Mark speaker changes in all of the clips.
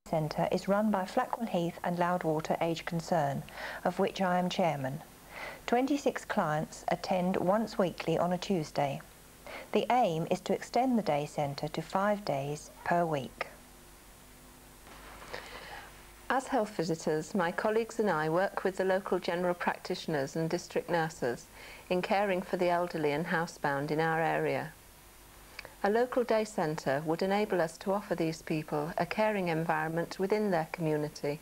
Speaker 1: Centre is run by Flackwell Heath and Loudwater Age Concern, of which I am chairman. 26 clients attend once weekly on a Tuesday. The aim is to extend the day centre to 5 days per week.
Speaker 2: As health visitors, my colleagues and I work with the local general practitioners and district nurses in caring for the elderly and housebound in our area. A local day centre would enable us to offer these people a caring environment within their community,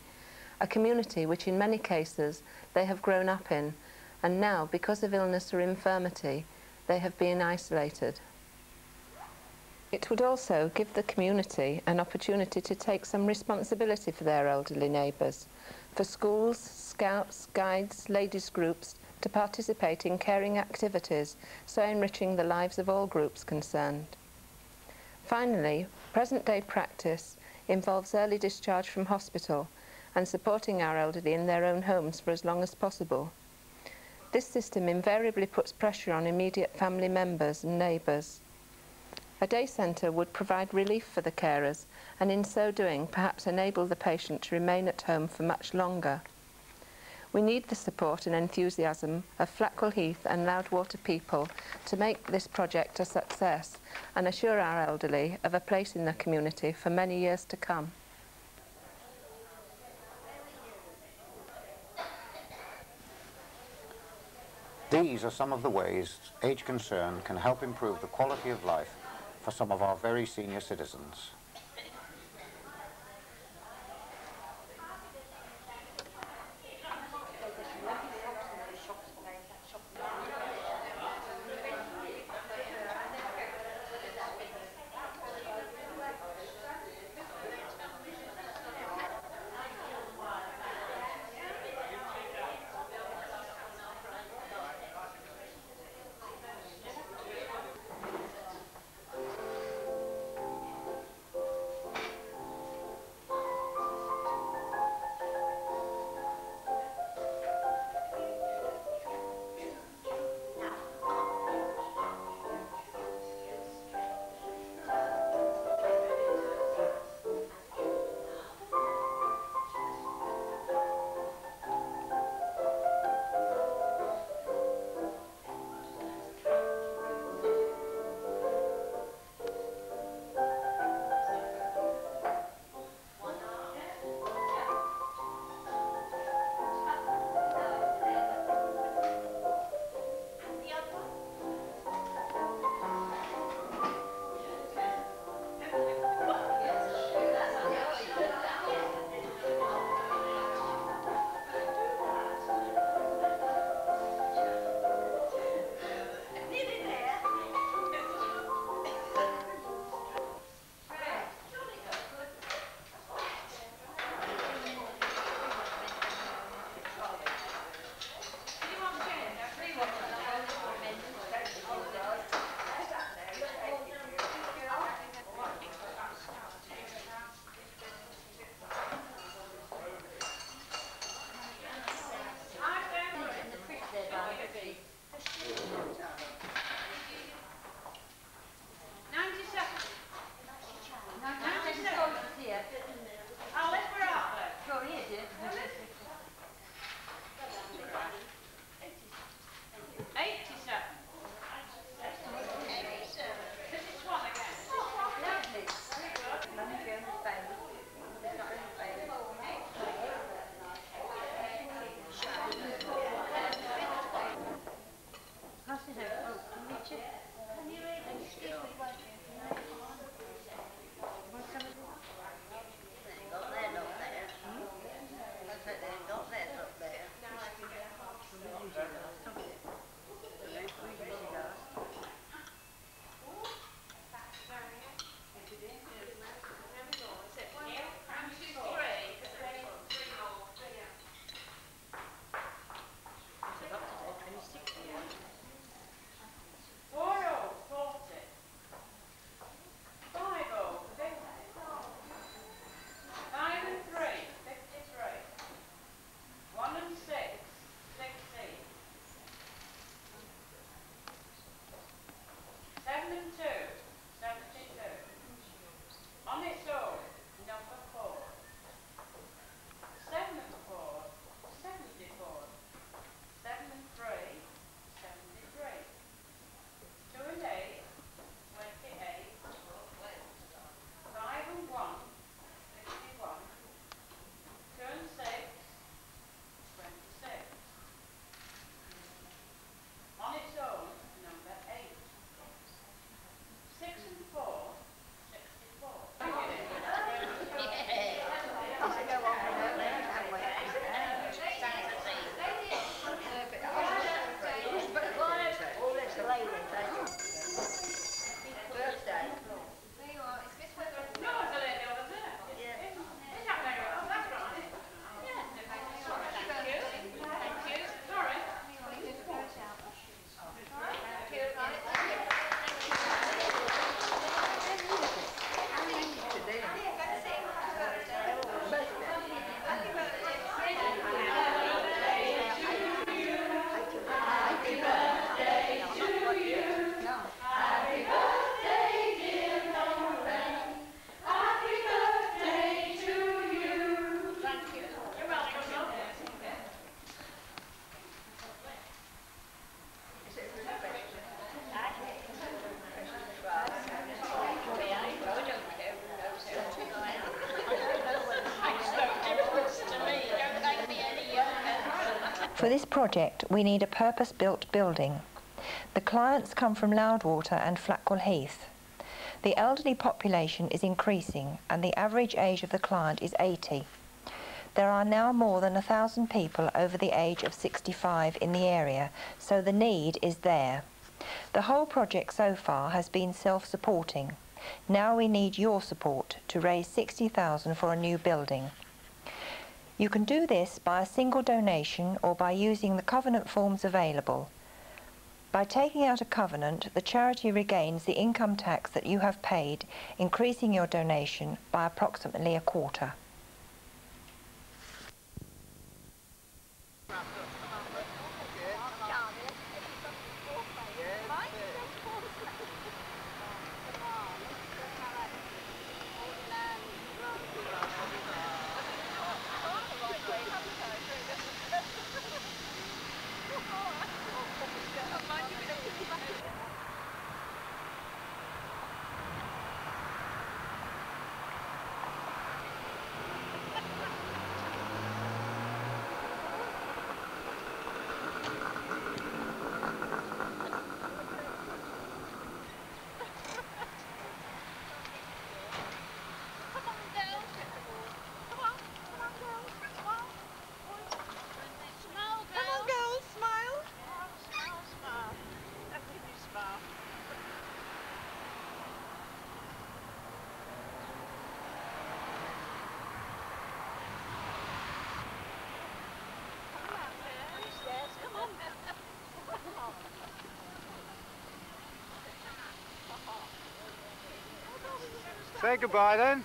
Speaker 2: a community which in many cases they have grown up in, and now, because of illness or infirmity, they have been isolated. It would also give the community an opportunity to take some responsibility for their elderly neighbours, for schools, scouts, guides, ladies' groups to participate in caring activities, so enriching the lives of all groups concerned. Finally, present-day practice involves early discharge from hospital and supporting our elderly in their own homes for as long as possible. This system invariably puts pressure on immediate family members and neighbours. A day centre would provide relief for the carers and in so doing perhaps enable the patient to remain at home for much longer. We need the support and enthusiasm of Flackwell Heath and Loudwater people to make this project a success and assure our elderly of a place in the community for many years to come.
Speaker 3: These are some of the ways Age Concern can help improve the quality of life for some of our very senior citizens.
Speaker 1: For this project, we need a purpose-built building. The clients come from Loudwater and Flackwell Heath. The elderly population is increasing and the average age of the client is 80. There are now more than 1,000 people over the age of 65 in the area, so the need is there. The whole project so far has been self-supporting. Now we need your support to raise 60,000 for a new building. You can do this by a single donation or by using the covenant forms available. By taking out a covenant, the charity regains the income tax that you have paid, increasing your donation by approximately a quarter.
Speaker 3: Say goodbye then.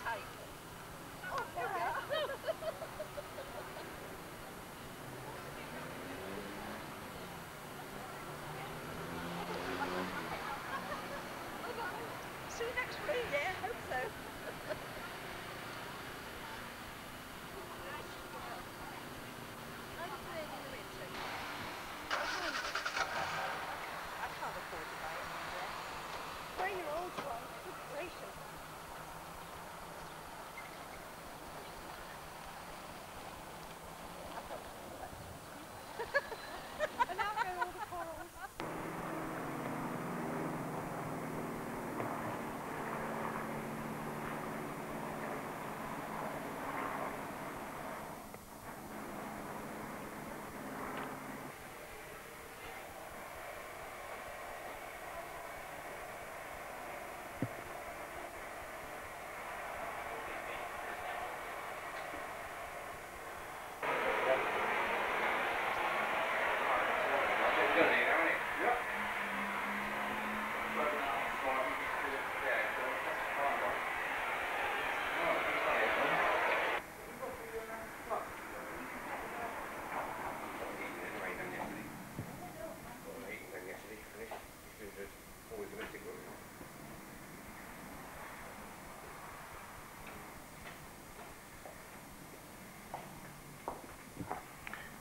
Speaker 1: See you next week, yeah, I hope so.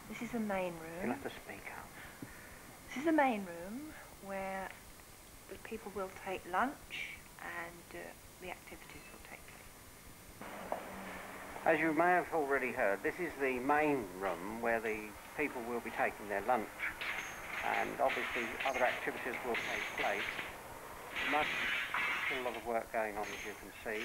Speaker 1: This is the main room.
Speaker 3: You'll have to speak up.
Speaker 1: This is the main room where the people will take lunch and the activities will take place.
Speaker 3: As you may have already heard, this is the main room where the people will be taking their lunch, and obviously other activities will take place. Still a lot of work going on, as you can see.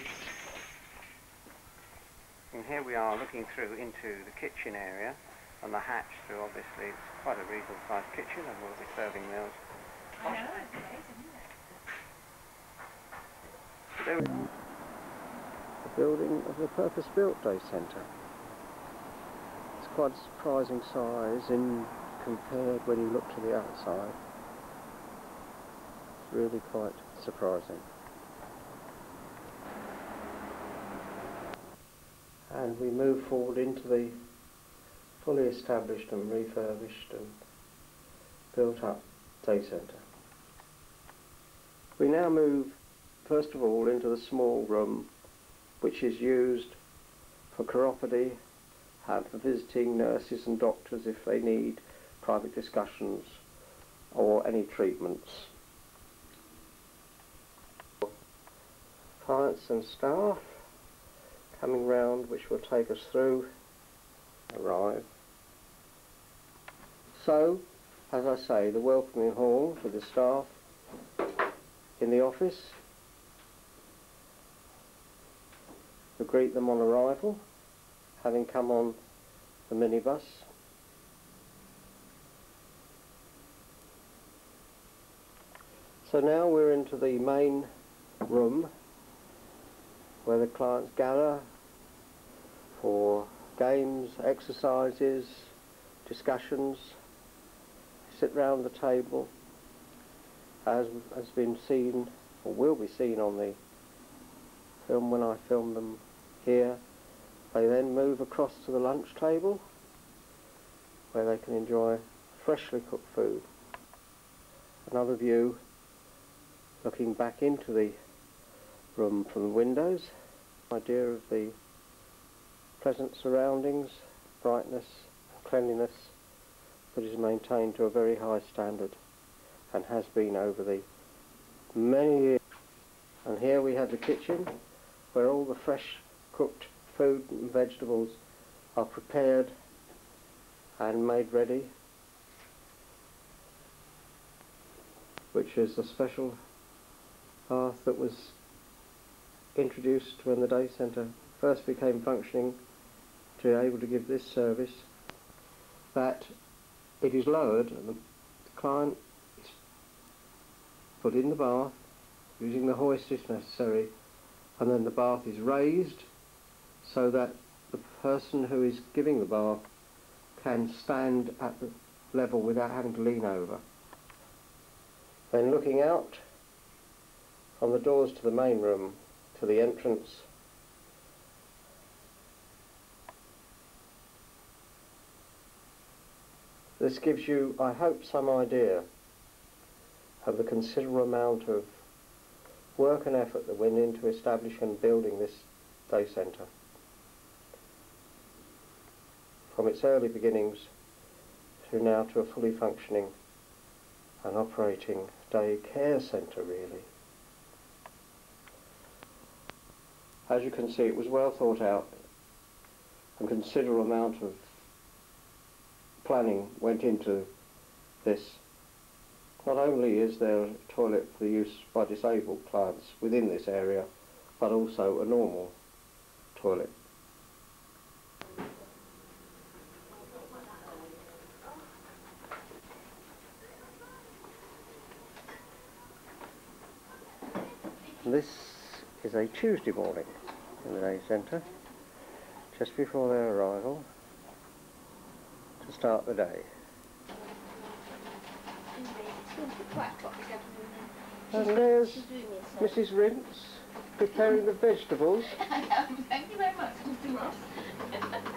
Speaker 3: And here we are looking through into the kitchen area and the hatch through. Obviously it's quite a reasonable sized kitchen and we'll be serving meals.
Speaker 1: I know, it's amazing, isn't it?
Speaker 3: There we are. The building of the purpose-built day centre. It's quite a surprising size in compared when you look to the outside. It's really quite surprising. And we move forward into the fully established and refurbished and built up day centre. We now move first of all into the small room which is used for chiropody and for visiting nurses and doctors if they need private discussions or any treatments. Clients and staff coming round which will take us through, arrive. So, as I say, the welcoming hall for the staff in the office to greet them on arrival, having come on the minibus. So now we're into the main room where the clients gather for games, exercises, discussions, sit round the table, as has been seen or will be seen on the film when I film them here. They then move across to the lunch table where they can enjoy freshly cooked food. Another view looking back into the room from the windows, idea of the pleasant surroundings, brightness and cleanliness that is maintained to a very high standard and has been over the many years. And here we have the kitchen where all the fresh cooked food and vegetables are prepared and made ready, which is a special bath that was introduced when the day centre first became functioning to be able to give this service, that it is lowered and the client is put in the bath using the hoist if necessary, and then the bath is raised so that the person who is giving the bath can stand at the level without having to lean over. Then looking out from the doors to the main room to the entrance, this gives you, I hope, some idea of the considerable amount of work and effort that went into establishing and building this day centre. From its early beginnings to now to a fully functioning and operating day care centre, really. As you can see, it was well thought out, and considerable amount of planning went into this. Not only is there a toilet for the use by disabled clients within this area, but also a normal toilet. This is a Tuesday morning in the day centre, just before their arrival, to start the day. And there's Mrs. Rince preparing the vegetables.
Speaker 4: Thank you very much, Mr. Ross.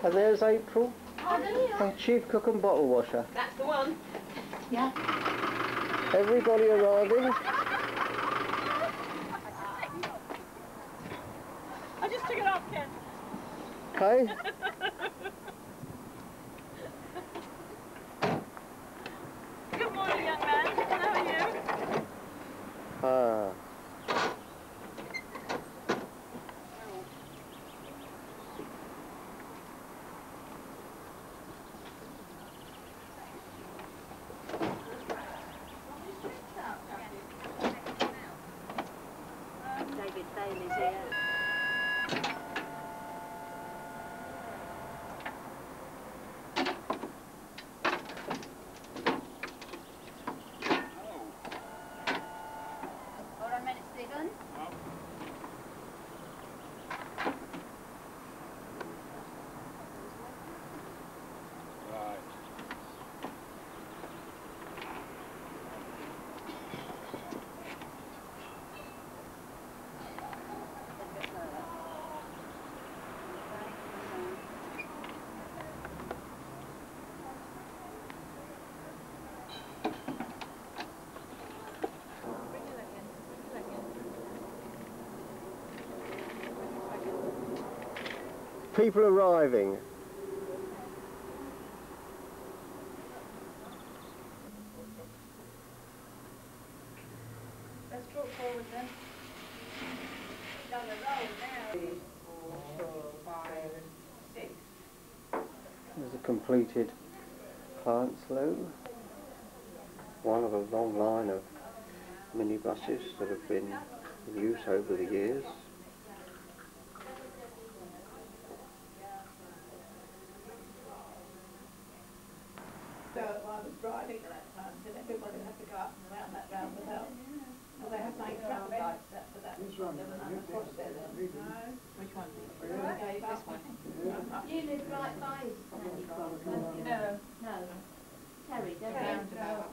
Speaker 3: And there's April, our chief cook and bottle washer.
Speaker 4: That's the one. Yeah.
Speaker 3: Everybody arriving.
Speaker 4: I just took it off, Ken.
Speaker 3: Okay.
Speaker 4: Good morning, young man. How are you?
Speaker 3: Ah.
Speaker 4: David Bailey's here. Hold on a minute, Stephen.
Speaker 3: People arriving.
Speaker 4: Let's draw forward then. Down the road now. 3, 4, 5, 6.
Speaker 3: There's a completed client saloon, one of a long line of minibuses that have been in use over the years.
Speaker 4: So I was driving at that time, so everybody had to go up and around that roundabout. And they have made traffic lights set for that. There were none across there then. No. Which one? This one.
Speaker 5: You live right by
Speaker 4: No.
Speaker 5: No. Terry, don't you?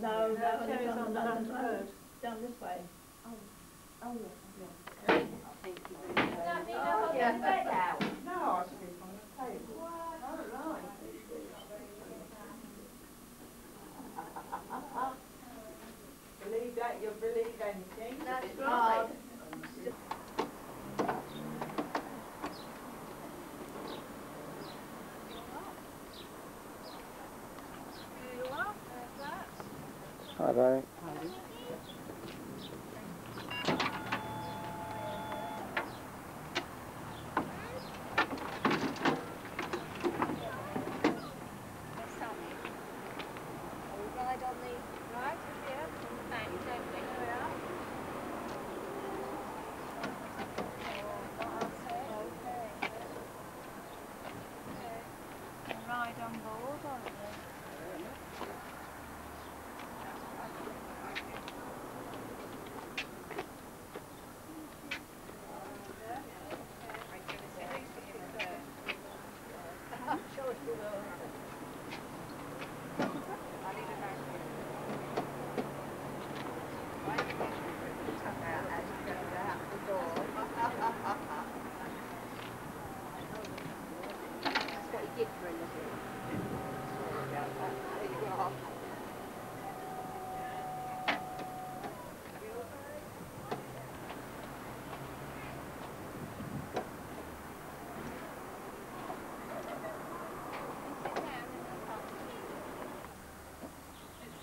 Speaker 4: No, Terry's on the London Road. Down this way.
Speaker 5: Oh, yeah. Thank you very much.
Speaker 4: No, I was looking on the table. Oh, right. Believe that, you'll believe anything.
Speaker 5: That's
Speaker 4: It's
Speaker 5: right.
Speaker 4: hard.
Speaker 3: Hello.
Speaker 4: Ride on board, aren't they?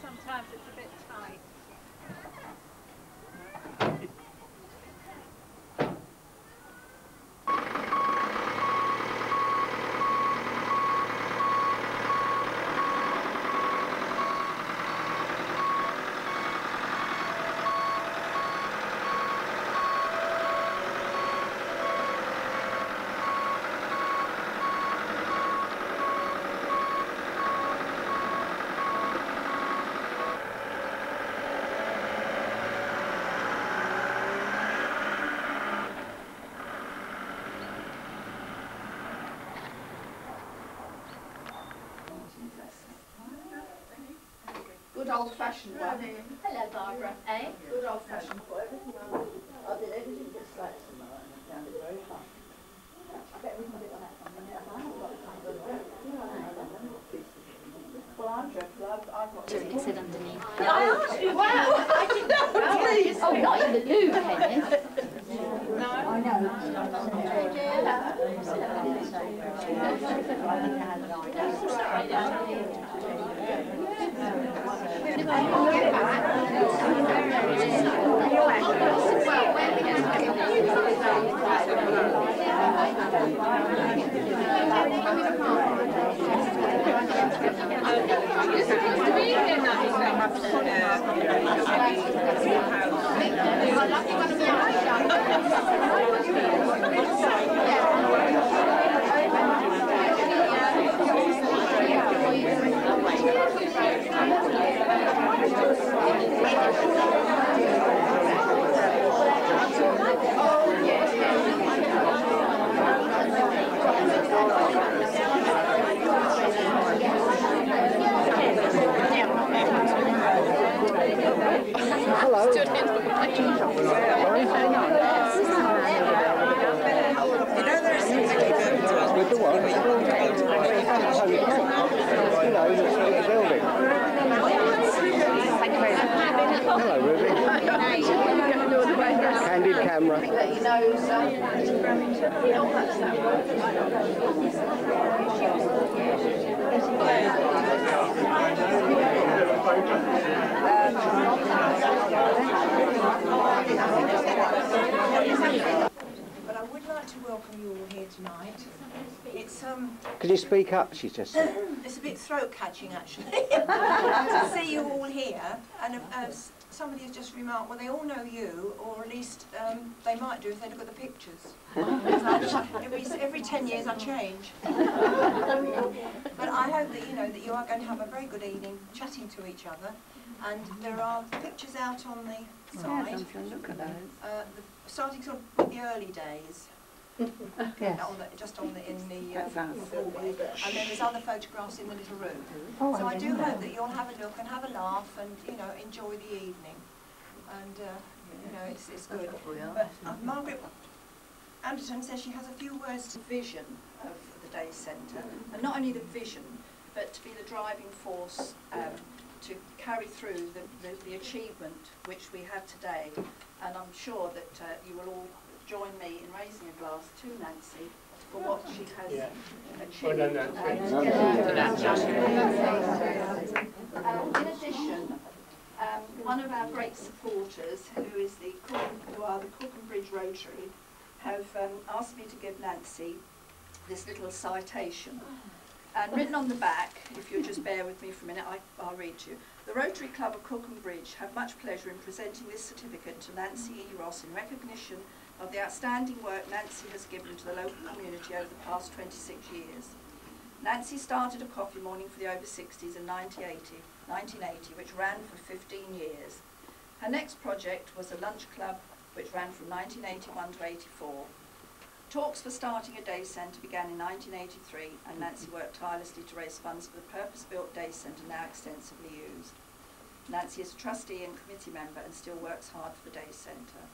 Speaker 4: Sometimes it's a bit tight.
Speaker 6: Good old-fashioned one.
Speaker 5: Hello, Barbara. Eh?
Speaker 6: Good old-fashioned one. I did everything just like tomorrow and I found it very fun. I bet we can do that something else. I haven't got time to do it. Well, I'm dreadful. I've got...
Speaker 5: It said underneath.
Speaker 6: I asked you. Wow! I didn't know. Please.
Speaker 5: Oh, not in the loo, Kenneth.
Speaker 6: I know.
Speaker 3: Candid camera.
Speaker 7: But I would like to welcome you all here tonight. It's
Speaker 3: Could you speak up, she just said?
Speaker 7: it's a bit throat catching actually to see you all here, and as somebody has just remarked, well, they all know you, or at least they might do if they look at the pictures. Every 10 years I change. But I hope that you know that you are going to have a very good evening chatting to each other, and there are pictures out on the side.
Speaker 2: Look at those.
Speaker 7: Starting sort of with the early days.
Speaker 2: Yes.
Speaker 7: Just on the, in the
Speaker 2: That's us.
Speaker 7: hallway. And then there's other photographs in the little room.
Speaker 2: Oh,
Speaker 7: So I do hope that you'll have a look and have a laugh and, you know, enjoy the evening. And, you know, it's good. But Margaret Anderson says she has a few words to vision of the day centre. And not only the vision, but to be the driving force to carry through the achievement which we have today. And I'm sure that you will all join me in raising a glass to Nancy for what she has achieved. In addition, one of our great supporters, who are the Cookham Bridge Rotary, have asked me to give Nancy this little citation. And written on the back, if you'll just bear with me for a minute, I'll read to you. The Rotary Club of Cookham Bridge have much pleasure in presenting this certificate to Nancy E. Ross in recognition of the outstanding work Nancy has given to the local community over the past 26 years. Nancy started a coffee morning for the over 60s in 1980, which ran for 15 years. Her next project was a lunch club which ran from 1981 to 84. Talks for starting a day centre began in 1983, and Nancy worked tirelessly to raise funds for the purpose-built day centre now extensively used. Nancy is a trustee and committee member and still works hard for the day centre.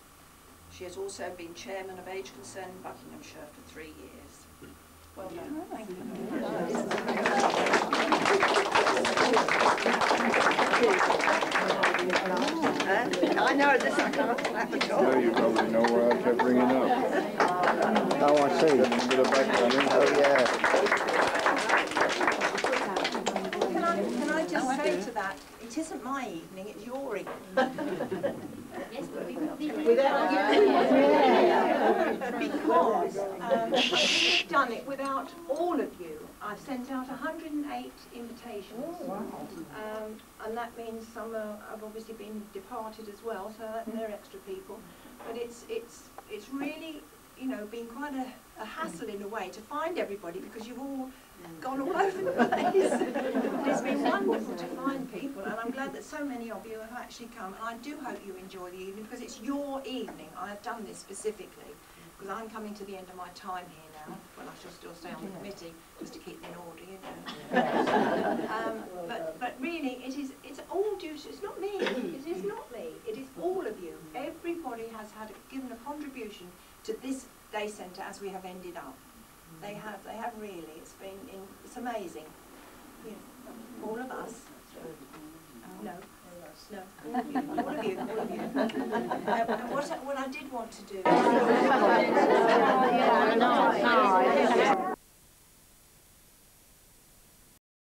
Speaker 7: She has also been chairman of Age Concern in Buckinghamshire for 3 years. Well done. Thank you.
Speaker 6: I know this I can't clap at all.
Speaker 8: No, you probably know where I kept bringing up.
Speaker 3: Oh, I see.
Speaker 8: Bit of background.
Speaker 3: Oh, yeah.
Speaker 7: Can I just say to that, it isn't my evening, it's your evening.
Speaker 5: Yes, but we've
Speaker 7: Because I've done it without all of you. I've sent out 108 invitations, and that means some have obviously been departed as well, so they're extra people. But it's really, you know, been quite a hassle in a way to find everybody, because you've all gone all over the place. It's been wonderful to find people, and I'm glad that so many of you have actually come, and I do hope you enjoy the evening, because it's your evening. I have done this specifically because I'm coming to the end of my time here now. Well, I shall still stay on the committee just to keep in order, you know. But really, it's all due to, it's not me. It is not me. It is all of you. Everybody has given a contribution to this day centre as we have ended up. They have really. It's amazing. You know, all of us. No, all of you. What I did want to do.